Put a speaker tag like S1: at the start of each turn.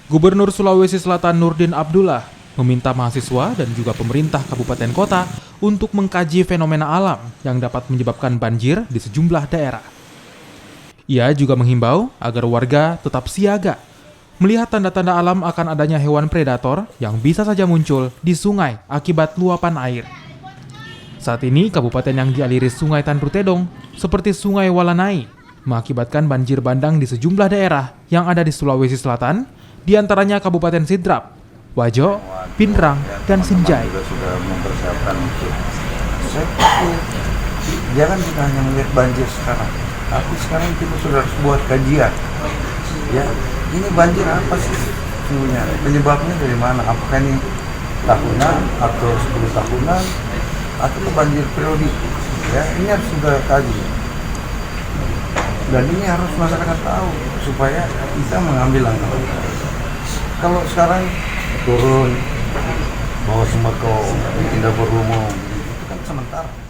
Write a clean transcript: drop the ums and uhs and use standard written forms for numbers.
S1: Gubernur Sulawesi Selatan Nurdin Abdullah meminta mahasiswa dan juga pemerintah kabupaten kota untuk mengkaji fenomena alam yang dapat menyebabkan banjir di sejumlah daerah. Ia juga menghimbau agar warga tetap siaga melihat tanda-tanda alam akan adanya hewan predator yang bisa saja muncul di sungai akibat luapan air. Saat ini, kabupaten yang dialiri Sungai Tanru Tedong seperti Sungai Walanai mengakibatkan banjir bandang di sejumlah daerah yang ada di Sulawesi Selatan, di antaranya Kabupaten Sidrap, Wajo, Pinrang, dan Sinjai.
S2: Sudah mempersiapkan untuk saya pikir jangan kita hanya melihat banjir sekarang, tapi sekarang kita sudah harus buat kajian. Ya, ini banjir apa sih sebenarnya? Penyebabnya dari mana? Apakah ini tahunan atau 10 tahunan atau banjir periodik? Ya, ini harus sudah kaji. Dan ini harus masyarakat tahu supaya kita mengambil langkah. Kalau sekarang turun bawa sembako tidak berumum itu kan sementara.